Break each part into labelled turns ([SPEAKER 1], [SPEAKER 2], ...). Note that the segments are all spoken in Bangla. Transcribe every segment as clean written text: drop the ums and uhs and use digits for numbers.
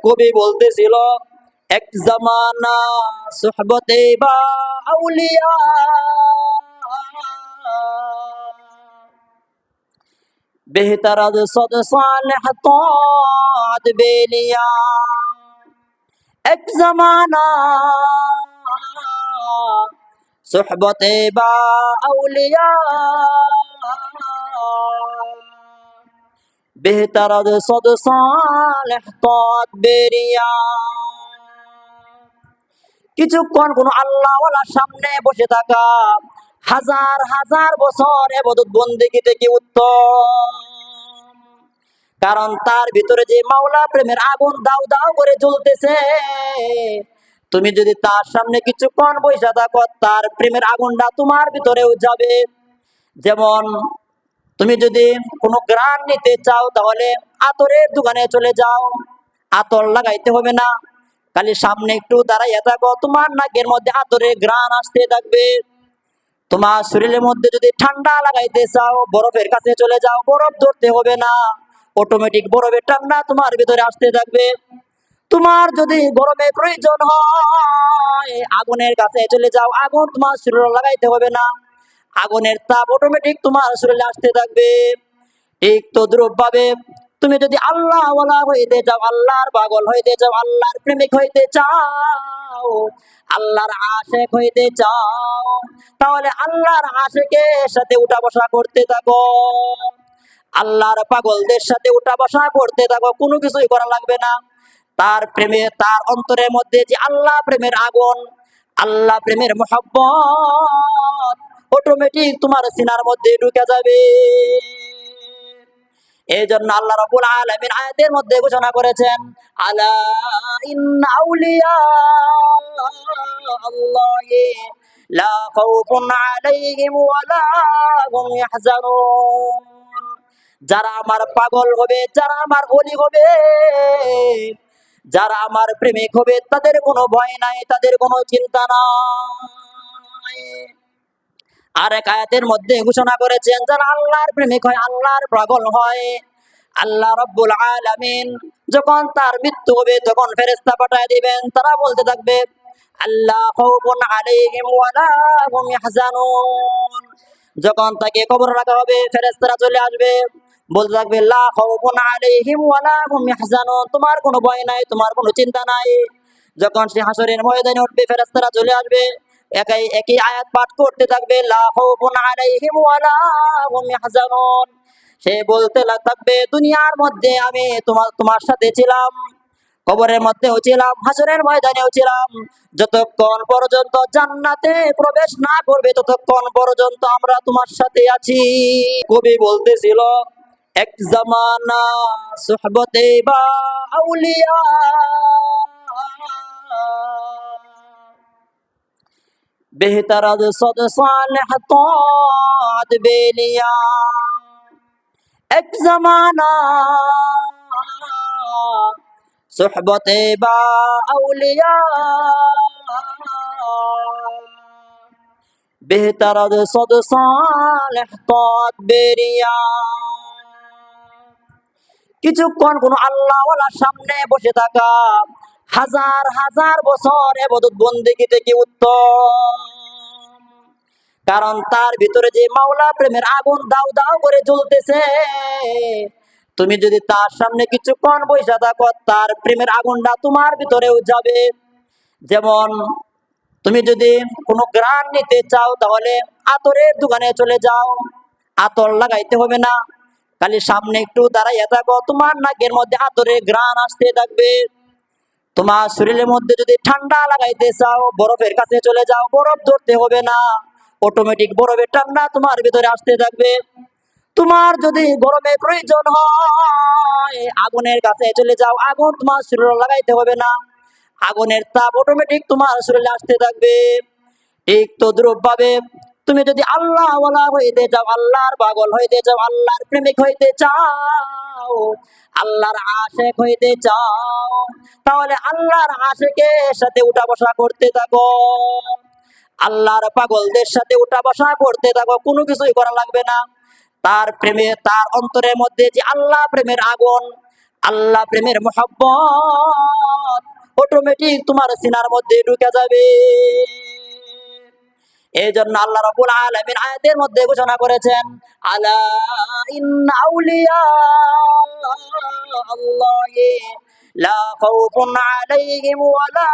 [SPEAKER 1] কবি বলতেছিল, এক জামানা সুহবতে বা আউলিয়া, बेहतर अज सद सालेह तौत बेलिया। एक जमाना सुहबते बा औलिया, बेहतर अज सद सालेह तौत बेरिया। কিছুক্ষণ কোন আল্লাহওয়ালার সামনে বসে থাকা হাজার হাজার বছর ইবাদত বন্দেগী থেকে উত্তম, কারণ তার ভিতরে যে মাওলা প্রেমের আগুন দাউ দাউ করে জ্বলতেছে, তুমি যদি তার সামনে কিছুক্ষণ বসে থাকো, তার প্রেমের আগুনটা তোমার ভিতরেও যাবে। যেমন তুমি যদি কোনো ঘ্রাণ নিতে চাও, তাহলে আতরের দোকানে চলে যাও, আতর লাগাইতে হবে না, খালি সামনে একটু দাঁড়াইয়া থাকো, তোমার নাকের মধ্যে আতরের ঘ্রাণ আসতে থাকবে। তোমার শরীরের মধ্যে যদি ঠান্ডা লাগাইতে চাও, বরফের কাছে চলে যাও, বরফ ধরতে হবে না, অটোমেটিক বরফের ঠান্ডা তোমার ভিতরে আসতে থাকবে। তোমার যদি গরমে প্রয়োজন হয়, আগুনের কাছে চলে যাও, আগুন তোমার শরীরে লাগাইতে হবে না, আগুনের তাপ অটোমেটিক তোমার শরীরে আসতে থাকবে। ঠিক তদ্রূপ ভাবে তুমি যদি আল্লাহ ওয়ালা হইতে চাও, আল্লাহর পাগল হইতে চাও, আল্লাহর প্রেমিক হইতে চাও, আল্লাহর আশেক হইতে চাও, তাহলে আল্লাহর আশেকের সাথে উঠা বসা করতে থাকো, আল্লাহর পাগলদের সাথে উঠা বসা করতে থাকো, কোনো কিছুই করা লাগবে না। তার প্রেমে, তার অন্তরের মধ্যে যে আল্লাহ প্রেমের আগুন, আল্লাহ প্রেমের মোহাব্বত অটোমেটিক তোমার সিনার মধ্যে ঢুকে যাবে। এই জন্য আল্লাহ রাব্বুল আলামিন আয়াতের মধ্যে ঘোষণা করেছেন, আলা ইন্না আউলিয়া আল্লাহি লা খাউফুন আলাইহিম ওয়া লা হুম ইয়াহজানুন। যারা আমার পাগল হবে, যারা আমার ওলি হবে, যারা আমার প্রেমিক হবে, তাদের কোনো ভয় নাই, তাদের কোনো চিন্তা নাই। আর এক আয়াতের মধ্যে ঘোষণা করেছেন, যারা আল্লাহর প্রেমিক হয়, আল্লাহর পাগল হয়, আল্লাহ রাব্বুল আলামিন যখন তার মৃত্যু হবে, তখন ফেরেশতা পাঠিয়ে দিবেন, তারা বলতে থাকবে, আল্লাহ খাউফুন আলাইহিম ওয়া লা হুম ইয়াহজানুন। যখন তাকে কবর রাখা হবে, ফেরেশতারা চলে আসবে, বলতে থাকবে, লা খাউফুন আলাইহিম ওয়া লা হুম ইয়াহজানুন, তোমার কোনো ভয় নাই, তোমার কোনো চিন্তা নাই। যখন সে হাসরের ময়দানে উঠবে, ফেরেশতারা চলে আসবে, একই আয়াত পাঠ করতে থাকবে, লা খাউফুন আলাইহিম ওয়া লা হুম ইয়াহজানুন। সে বলতে থাকবে, দুনিয়ার মধ্যে আমি তোমার সাথে ছিলাম, কবরের মধ্যেও ছিলাম, হাসরের ময়দানেও ছিলাম, যতক্ষণ পর্যন্ত জান্নাতে প্রবেশ না করবে, ততক্ষণ পর্যন্ত আমরা তোমার সাথে আছি। কবি বলতেছিল, এক জামানা সুহবতে বা আউলিয়া, बेहतर अज सद सालेह तौत बेलिया। एक जमाना सुहबते बा औलिया, बेहतर अज सद सालेह तौत बेरिया। কিছুক্ষণ কোন আল্লাহওয়ালার সামনে বসে থাকা হাজার হাজার বছর ইবাদত বন্দেগী থেকে উত্তম, কারণ তার ভিতরে যে মাওলা প্রেমের আগুন দাউ দাউ করে জ্বলতেছে, তুমি যদি তার সামনে কিছুক্ষণ বসে থাকো, তার প্রেমের আগুনটা তোমার ভিতরেও যাবে। যেমন তুমি যদি কোনো ঘ্রাণ নিতে চাও, তাহলে আতরের দোকানে চলে যাও, আতর লাগাইতে হবে না, খালি সামনে একটু দাঁড়াইয়া থাকো, তোমার নাকের মধ্যে আতরের ঘ্রাণ আসতে থাকবে। তোমার শরীরের মধ্যে যদি ঠান্ডা লাগাইতে চাও, বরফের কাছে চলে যাও, বরফ ধরতে হবে না, অটোমেটিক বরফের ঠান্ডা তোমার ভিতরে আসতে থাকবে। তোমার যদি গরমে প্রয়োজন হয়, আগুনের কাছে চলে যাও, আগুন তোমার শরীরে লাগাইতে হবে না, আগুনের তাপ অটোমেটিক তোমার শরীরে আসতে থাকবে। ঠিক তদ্রূপ ভাবে তুমি যদি আল্লাহ ওয়ালা হইতে চাও, আল্লাহর পাগল হইতে চাও, আল্লাহর প্রেমিক হইতে চাও, আল্লাহর আশেক হইতে চাও, তাহলে আল্লাহর আশেকের সাথে উঠা বসা করতে থাকো, আল্লাহর পাগলদের সাথে উঠা বসা করতে থাকো, কোনো কিছুই করা লাগবে না। তার প্রেমে, তার অন্তরের মধ্যে যে আল্লাহ প্রেমের আগুন, আল্লাহ প্রেমের মোহাব্বত অটোমেটিক তোমার সিনার মধ্যে ঢুকে যাবে। এই জন্য আল্লাহ রাব্বুল আলামিন আয়াতের মধ্যে ঘোষণা করেছেন, আলা ইন্না আউলিয়া আল্লাহি লা খাউফুন আলাইহিম ওয়ালা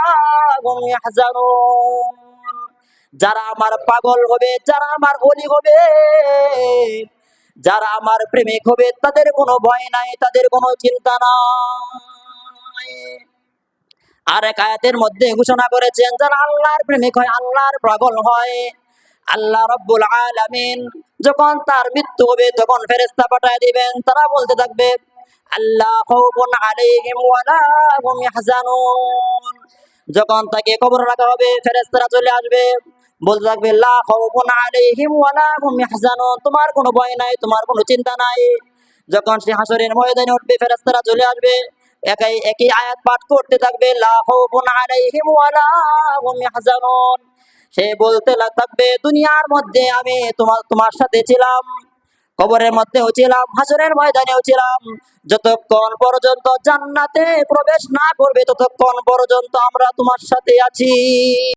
[SPEAKER 1] হুম ইয়াহজানুন। যারা আমার পাগল হবে, যারা আমার ওলি হবে, যারা আমার প্রেমিক হবে, তাদের কোনো ভয় নাই, তাদের কোনো চিন্তা নাই। আর এক আয়াতের মধ্যে ঘোষণা করেছেন, যারা আল্লাহর প্রেমিক হয়, আল্লাহর পাগল হয়, আল্লাহ রাব্বুল আলামিন যখন তার মৃত্যু হবে তখন ফেরেশতা পাঠিয়ে দিবেন, তারা বলতে থাকবে, আল্লাহ খাউফুন আলাইহিম ওয়ালা হুম ইয়াহজানুন। যখন তাকে কবর রাখা হবে, ফেরেশতারা চলে আসবে, বলতে থাকবে, লা খাউফুন আলাইহিম ওয়ালা হুম ইয়াহজানুন, তোমার কোনো ভয় নাই, তোমার কোনো চিন্তা নাই। যখন সে হাসরের ময়দানে উঠবে, ফেরেশতারা চলে আসবে, একই একই আয়াত পাঠ করতে থাকবে, লা খাউফুন আলাইহিম ওয়ালা হুম ইয়াহজানুন। সে বলতে থাকবে, দুনিয়ার মধ্যে আমি তোমার সাথে ছিলাম, কবরের মধ্যেও ছিলাম, হাসরের ময়দানেও ছিলাম, যতক্ষণ পর্যন্ত জান্নাতে প্রবেশ না করবে ততক্ষণ পর্যন্ত আমরা তোমার সাথে আছি।